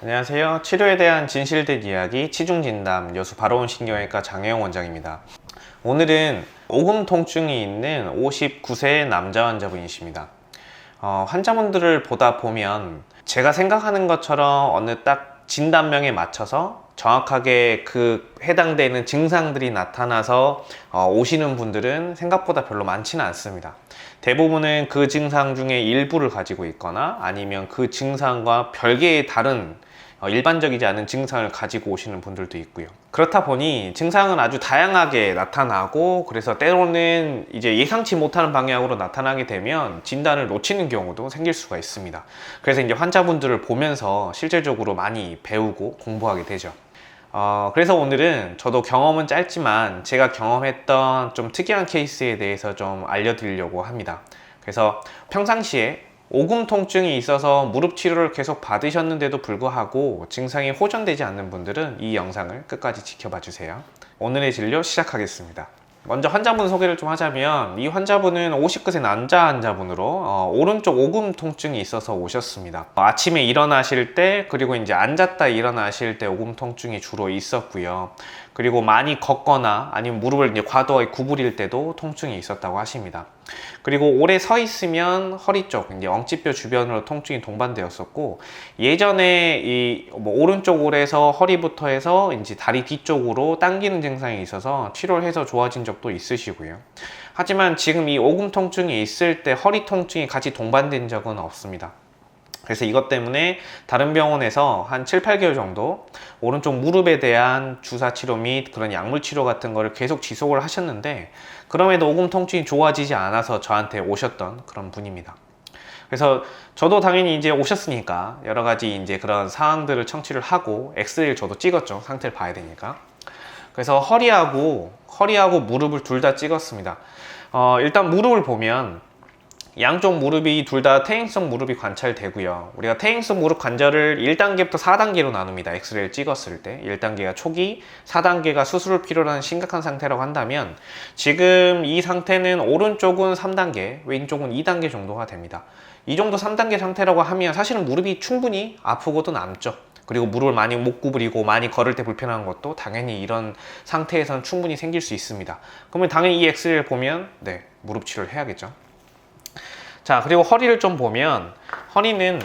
안녕하세요. 치료에 대한 진실된 이야기 치중진담 여수 바로운 신경외과 장혜영 원장입니다. 오늘은 오금 통증이 있는 59세 남자 환자분이십니다. 환자분들을 보다 보면 제가 생각하는 것처럼 어느 딱 진단명에 맞춰서 정확하게 그 해당되는 증상들이 나타나서 오시는 분들은 생각보다 별로 많지는 않습니다. 대부분은 그 증상 중에 일부를 가지고 있거나 아니면 그 증상과 별개의 다른 일반적이지 않은 증상을 가지고 오시는 분들도 있고요. 그렇다 보니 증상은 아주 다양하게 나타나고, 그래서 때로는 이제 예상치 못하는 방향으로 나타나게 되면 진단을 놓치는 경우도 생길 수가 있습니다. 그래서 이제 환자분들을 보면서 실질적으로 많이 배우고 공부하게 되죠. 그래서 오늘은 저도 경험은 짧지만 제가 경험했던 좀 특이한 케이스에 대해서 좀 알려드리려고 합니다. 그래서 평상시에 오금 통증이 있어서 무릎 치료를 계속 받으셨는데도 불구하고 증상이 호전되지 않는 분들은 이 영상을 끝까지 지켜봐 주세요. 오늘의 진료 시작하겠습니다. 먼저 환자분 소개를 좀 하자면, 이 환자분은 59세 남자 환자분으로 오른쪽 오금 통증이 있어서 오셨습니다. 아침에 일어나실 때, 그리고 이제 앉았다 일어나실 때 오금 통증이 주로 있었고요. 그리고 많이 걷거나 아니면 무릎을 이제 과도하게 구부릴 때도 통증이 있었다고 하십니다. 그리고 오래 서 있으면 허리 쪽, 이제 엉치뼈 주변으로 통증이 동반되었었고, 예전에 이 오른쪽 오래서 허리부터 해서 이제 다리 뒤쪽으로 당기는 증상이 있어서 치료를 해서 좋아진 적도 있으시고요. 하지만 지금 이 오금 통증이 있을 때 허리 통증이 같이 동반된 적은 없습니다. 그래서 이것 때문에 다른 병원에서 한 7, 8개월 정도 오른쪽 무릎에 대한 주사 치료 및 그런 약물 치료 같은 거를 계속 지속을 하셨는데, 그럼에도 오금 통증이 좋아지지 않아서 저한테 오셨던 그런 분입니다. 그래서 저도 당연히 이제 오셨으니까 여러 가지 이제 그런 상황들을 청취를 하고 엑스레이를 저도 찍었죠. 상태를 봐야 되니까. 그래서 허리하고 무릎을 둘 다 찍었습니다. 일단 무릎을 보면 양쪽 무릎이 둘 다 퇴행성 무릎이 관찰되고요. 우리가 퇴행성 무릎 관절을 1단계부터 4단계로 나눕니다. 엑스레이를 찍었을 때 1단계가 초기, 4단계가 수술을 필요로 하는 심각한 상태라고 한다면, 지금 이 상태는 오른쪽은 3단계, 왼쪽은 2단계 정도가 됩니다. 이 정도 3단계 상태라고 하면 사실은 무릎이 충분히 아프고도 남죠. 그리고 무릎을 많이 못 구부리고 많이 걸을 때 불편한 것도 당연히 이런 상태에서는 충분히 생길 수 있습니다. 그러면 당연히 이 엑스레이를 보면 무릎 치료를 해야겠죠. 자, 그리고 허리를 좀 보면, 허리는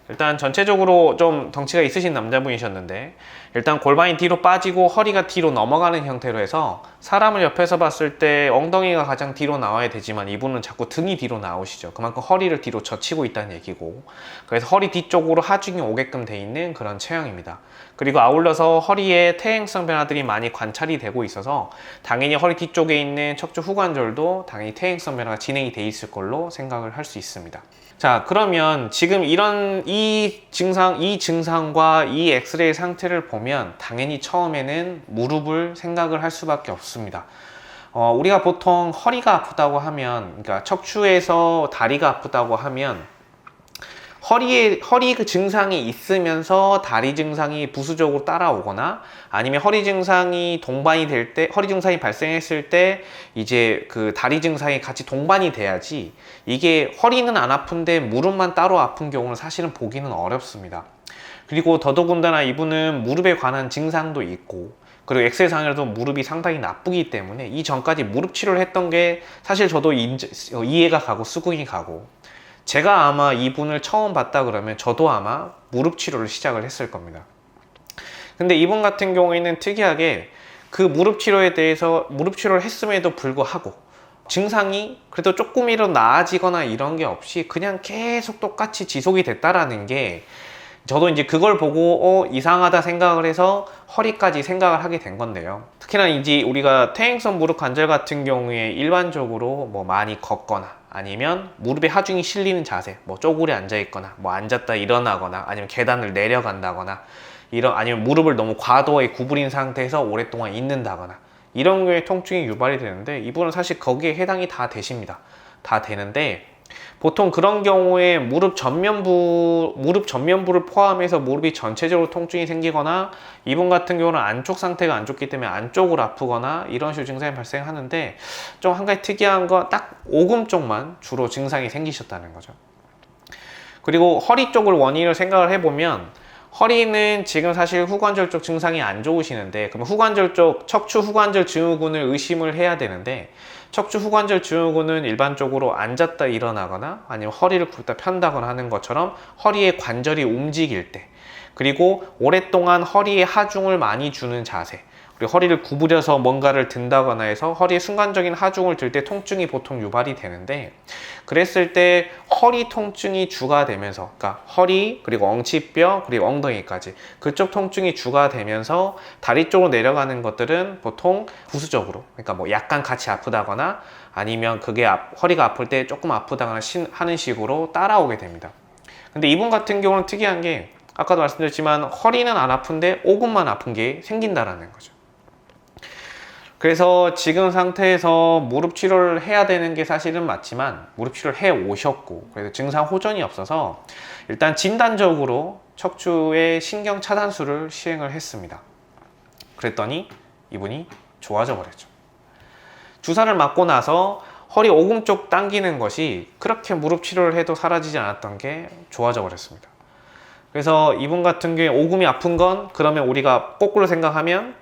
일단 전체적으로 좀 덩치가 있으신 남자분이셨는데, 일단 골반이 뒤로 빠지고 허리가 뒤로 넘어가는 형태로 해서 사람을 옆에서 봤을 때 엉덩이가 가장 뒤로 나와야 되지만 이분은 자꾸 등이 뒤로 나오시죠. 그만큼 허리를 뒤로 젖히고 있다는 얘기고, 그래서 허리 뒤쪽으로 하중이 오게끔 돼 있는 그런 체형입니다. 그리고 아울러서 허리에 퇴행성 변화들이 많이 관찰이 되고 있어서 당연히 허리 뒤쪽에 있는 척추 후관절도 당연히 퇴행성 변화가 진행이 돼 있을 걸로 생각을 할 수 있습니다. 자, 그러면 지금 이 증상과 이 엑스레이 상태를 보면 당연히 처음에는 무릎을 생각을 할 수밖에 없습니다. 우리가 보통 허리가 아프다고 하면, 그러니까 척추에서 다리가 아프다고 하면 허리 그 증상이 있으면서 다리 증상이 부수적으로 따라오거나, 아니면 허리 증상이 동반이 될 때, 허리 증상이 발생했을 때 이제 그 다리 증상이 같이 동반이 돼야지, 이게 허리는 안 아픈데 무릎만 따로 아픈 경우는 사실은 보기는 어렵습니다. 그리고 더더군다나 이분은 무릎에 관한 증상도 있고, 그리고 엑스레이상에도 무릎이 상당히 나쁘기 때문에 이 전까지 무릎 치료를 했던 게 사실 저도 이해가 가고 수긍이 가고, 제가 아마 이분을 처음 봤다 그러면 저도 아마 무릎 치료를 시작을 했을 겁니다. 근데 이분 같은 경우에는 특이하게 그 무릎 치료를 했음에도 불구하고 증상이 그래도 조금이라도 나아지거나 이런 게 없이 그냥 계속 똑같이 지속이 됐다라는 게, 저도 이제 그걸 보고 이상하다 생각을 해서 허리까지 생각을 하게 된 건데요. 특히나 이제 우리가 퇴행성 무릎 관절 같은 경우에 일반적으로 많이 걷거나 아니면 무릎에 하중이 실리는 자세, 쪼그려 앉아 있거나 앉았다 일어나거나 아니면 계단을 내려간다거나 아니면 무릎을 너무 과도하게 구부린 상태에서 오랫동안 있는다거나 이런 경우에 통증이 유발이 되는데, 이분은 사실 거기에 해당이 다 되십니다. 다 되는데, 보통 그런 경우에 무릎 전면부를 포함해서 무릎이 전체적으로 통증이 생기거나, 이분 같은 경우는 안쪽 상태가 안 좋기 때문에 안쪽을 아프거나 이런 식으로 증상이 발생하는데, 좀 한 가지 특이한 건 딱 오금 쪽만 주로 증상이 생기셨다는 거죠. 그리고 허리 쪽을 원인을 생각을 해보면, 허리는 지금 사실 후관절 쪽 증상이 안 좋으시는데, 그럼 후관절 쪽 척추 후관절 증후군을 의심을 해야 되는데, 척추 후관절 증후군은 일반적으로 앉았다 일어나거나 아니면 허리를 굽다 편다거나 하는 것처럼 허리의 관절이 움직일 때, 그리고 오랫동안 허리에 하중을 많이 주는 자세, 그리고 허리를 구부려서 뭔가를 든다거나 해서 허리에 순간적인 하중을 들 때 통증이 보통 유발이 되는데, 그랬을 때 허리 통증이 주가 되면서, 그러니까 허리 그리고 엉치뼈 그리고 엉덩이까지 그쪽 통증이 주가 되면서 다리 쪽으로 내려가는 것들은 보통 부수적으로, 그러니까 뭐 약간 같이 아프다거나 아니면 그게 허리가 아플 때 조금 아프다거나 하는 식으로 따라오게 됩니다. 근데 이분 같은 경우는 특이한 게, 아까도 말씀드렸지만 허리는 안 아픈데 오금만 아픈 게 생긴다라는 거죠. 그래서 지금 상태에서 무릎 치료를 해야 되는 게 사실은 맞지만 무릎 치료를 해 오셨고, 그래서 증상 호전이 없어서 일단 진단적으로 척추의 신경 차단술을 시행을 했습니다. 그랬더니 이분이 좋아져 버렸죠. 주사를 맞고 나서 허리 오금 쪽 당기는 것이 그렇게 무릎 치료를 해도 사라지지 않았던 게 좋아져 버렸습니다. 그래서 이분 같은 경우에 오금이 아픈 건, 그러면 우리가 거꾸로 생각하면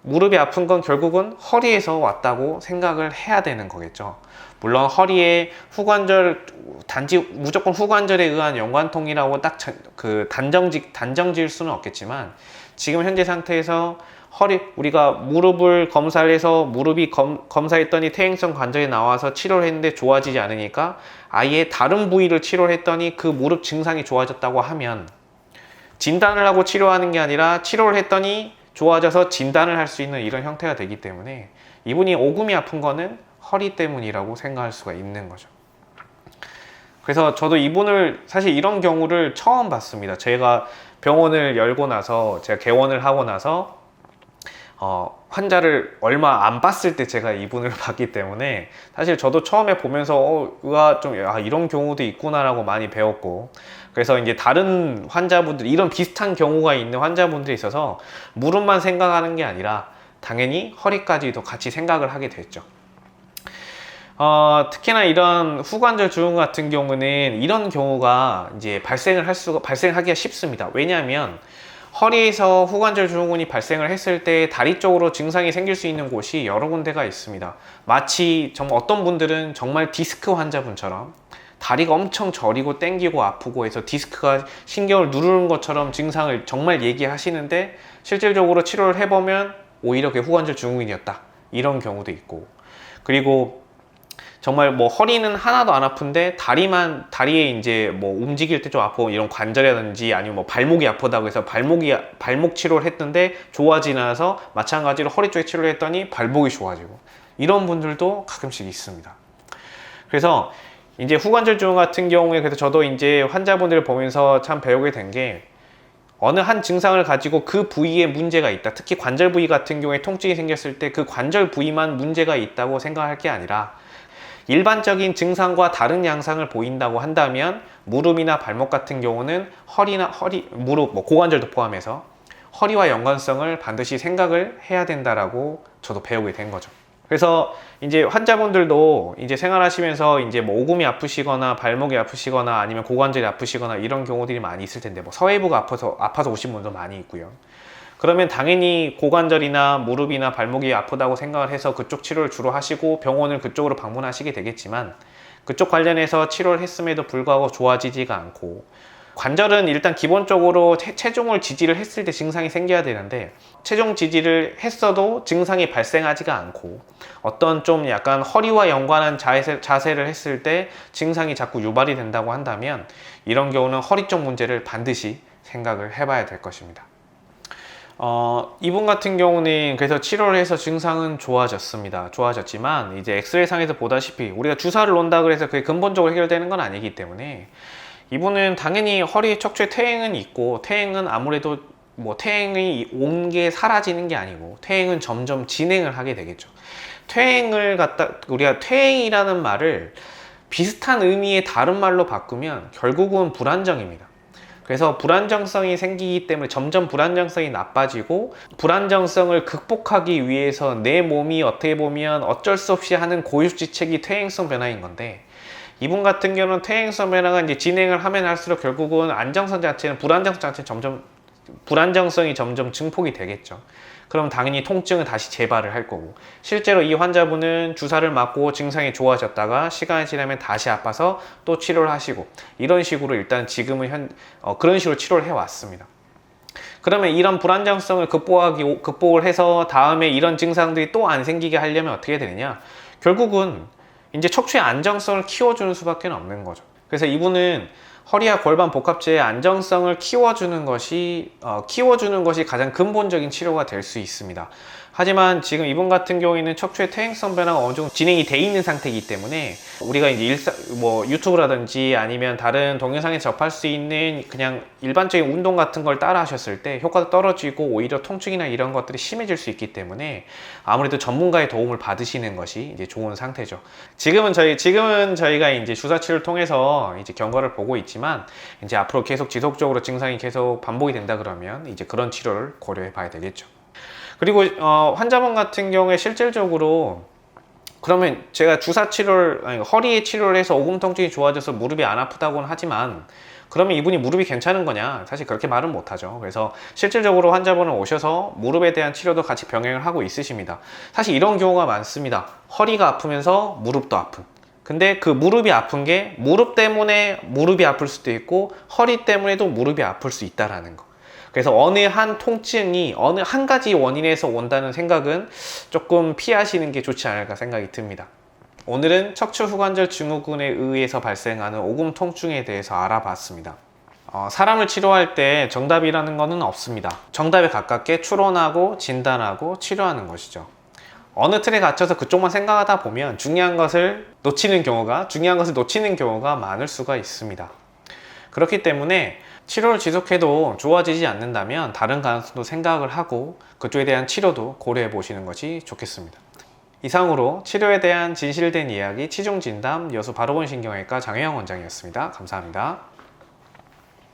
무릎이 아픈 건 결국은 허리에서 왔다고 생각을 해야 되는 거겠죠. 물론 허리에 후관절, 단지 무조건 후관절에 의한 연관통이라고 딱 단정 지을 수는 없겠지만, 지금 현재 상태에서 우리가 무릎을 검사를 해서 무릎이 검사했더니 퇴행성 관절이 나와서 치료를 했는데 좋아지지 않으니까 아예 다른 부위를 치료를 했더니 그 무릎 증상이 좋아졌다고 하면, 진단을 하고 치료하는 게 아니라 치료를 했더니 좋아져서 진단을 할 수 있는 이런 형태가 되기 때문에 이분이 오금이 아픈 거는 허리 때문이라고 생각할 수가 있는 거죠. 그래서 저도 이분을 사실 이런 경우를 처음 봤습니다. 제가 병원을 열고 나서, 제가 개원을 하고 나서 환자를 얼마 안 봤을 때 제가 이분을 봤기 때문에 사실 저도 처음에 보면서 이런 경우도 있구나라고 많이 배웠고, 그래서 이제 다른 환자분들, 이런 비슷한 경우가 있는 환자분들이 있어서 무릎만 생각하는 게 아니라 당연히 허리까지도 같이 생각을 하게 됐죠. 특히나 이런 후관절 증후군 같은 경우는 이런 경우가 이제 발생하기가 쉽습니다. 왜냐하면 허리에서 후관절 증후군이 발생을 했을 때 다리 쪽으로 증상이 생길 수 있는 곳이 여러 군데가 있습니다. 마치 정말 어떤 분들은 정말 디스크 환자분처럼 다리가 엄청 저리고 땡기고 아프고 해서 디스크가 신경을 누르는 것처럼 증상을 정말 얘기하시는데, 실질적으로 치료를 해보면 오히려 그게 후관절 증후군이었다, 이런 경우도 있고, 그리고 정말 뭐 허리는 하나도 안 아픈데 다리에 이제 뭐 움직일 때 좀 아프고 이런 관절이라든지 아니면 뭐 발목이 아프다고 해서 발목 치료를 했는데 좋아지지 않아서 마찬가지로 허리 쪽에 치료를 했더니 발목이 좋아지고, 이런 분들도 가끔씩 있습니다. 그래서 이제 후관절 증후군 같은 경우에, 그래서 저도 이제 환자분들을 보면서 참 배우게 된 게, 어느 한 증상을 가지고 그 부위에 문제가 있다, 특히 관절 부위 같은 경우에 통증이 생겼을 때 그 관절 부위만 문제가 있다고 생각할 게 아니라 일반적인 증상과 다른 양상을 보인다고 한다면 무릎이나 발목 같은 경우는 무릎, 고관절도 포함해서 허리와 연관성을 반드시 생각을 해야 된다라고 저도 배우게 된 거죠. 그래서 이제 환자분들도 이제 생활하시면서 이제 뭐 오금이 아프시거나 발목이 아프시거나 아니면 고관절이 아프시거나 이런 경우들이 많이 있을 텐데, 뭐 서해부가 아파서 오신 분도 많이 있고요. 그러면 당연히 고관절이나 무릎이나 발목이 아프다고 생각을 해서 그쪽 치료를 주로 하시고 병원을 그쪽으로 방문하시게 되겠지만, 그쪽 관련해서 치료를 했음에도 불구하고 좋아지지가 않고, 관절은 일단 기본적으로 체중을 지지를 했을 때 증상이 생겨야 되는데 체중 지지를 했어도 증상이 발생하지가 않고, 어떤 좀 약간 허리와 연관한 자세를 했을 때 증상이 자꾸 유발이 된다고 한다면, 이런 경우는 허리 쪽 문제를 반드시 생각을 해봐야 될 것입니다. 이분 같은 경우는 그래서 치료를 해서 증상은 좋아졌지만 이제 엑스레이 상에서 보다시피 우리가 주사를 놓는다 그래서 그게 근본적으로 해결되는 건 아니기 때문에, 이분은 당연히 허리 척추에 퇴행은 있고, 퇴행은 아무래도 뭐 퇴행이 온 게 사라지는 게 아니고 퇴행은 점점 진행을 하게 되겠죠. 우리가 퇴행이라는 말을 비슷한 의미의 다른 말로 바꾸면 결국은 불안정입니다. 그래서 불안정성이 생기기 때문에 점점 불안정성이 나빠지고, 불안정성을 극복하기 위해서 내 몸이 어떻게 보면 어쩔 수 없이 하는 고유지책이 퇴행성 변화인 건데, 이분 같은 경우는 퇴행성 변화가 이제 진행을 하면 할수록 결국은 안정성 자체는, 불안정성 자체는 점점 불안정성이 점점 증폭이 되겠죠. 그럼 당연히 통증은 다시 재발을 할 거고, 실제로 이 환자분은 주사를 맞고 증상이 좋아졌다가 시간이 지나면 다시 아파서 또 치료를 하시고, 이런 식으로 일단 지금은 그런 식으로 치료를 해왔습니다. 그러면 이런 불안정성을 극복을 해서 다음에 이런 증상들이 또 안 생기게 하려면 어떻게 되느냐? 결국은 이제 척추의 안정성을 키워주는 수밖에 없는 거죠. 그래서 이분은 허리와 골반 복합체의 안정성을 키워주는 것이 가장 근본적인 치료가 될 수 있습니다. 하지만 지금 이분 같은 경우에는 척추의 퇴행성 변화가 어느 정도 진행이 돼 있는 상태이기 때문에 우리가 이제 유튜브라든지 아니면 다른 동영상에서 접할 수 있는 그냥 일반적인 운동 같은 걸 따라 하셨을 때 효과도 떨어지고 오히려 통증이나 이런 것들이 심해질 수 있기 때문에 아무래도 전문가의 도움을 받으시는 것이 이제 좋은 상태죠. 지금은 저희가 이제 주사 치료를 통해서 이제 경과를 보고 있지만, 이제 앞으로 계속 지속적으로 증상이 계속 반복이 된다 그러면 이제 그런 치료를 고려해 봐야 되겠죠. 그리고 환자분 같은 경우에 실질적으로 그러면 제가 허리에 치료를 해서 오금 통증이 좋아져서 무릎이 안 아프다고는 하지만, 그러면 이분이 무릎이 괜찮은 거냐? 사실 그렇게 말은 못하죠. 그래서 실질적으로 환자분은 오셔서 무릎에 대한 치료도 같이 병행을 하고 있으십니다. 사실 이런 경우가 많습니다. 허리가 아프면서 무릎도 아픈. 근데 그 무릎이 아픈 게 무릎 때문에 무릎이 아플 수도 있고 허리 때문에도 무릎이 아플 수 있다라는 거. 그래서 어느 한 통증이 어느 한 가지 원인에서 온다는 생각은 조금 피하시는 게 좋지 않을까 생각이 듭니다. 오늘은 척추 후관절 증후군에 의해서 발생하는 오금 통증에 대해서 알아봤습니다. 사람을 치료할 때 정답이라는 것은 없습니다. 정답에 가깝게 추론하고 진단하고 치료하는 것이죠. 어느 틀에 갇혀서 그쪽만 생각하다 보면 중요한 것을 놓치는 경우가 많을 수가 있습니다. 그렇기 때문에 치료를 지속해도 좋아지지 않는다면 다른 가능성도 생각을 하고 그쪽에 대한 치료도 고려해 보시는 것이 좋겠습니다. 이상으로 치료에 대한 진실된 이야기 치중진담 여수 바로본 신경외과 장혜영 원장이었습니다. 감사합니다.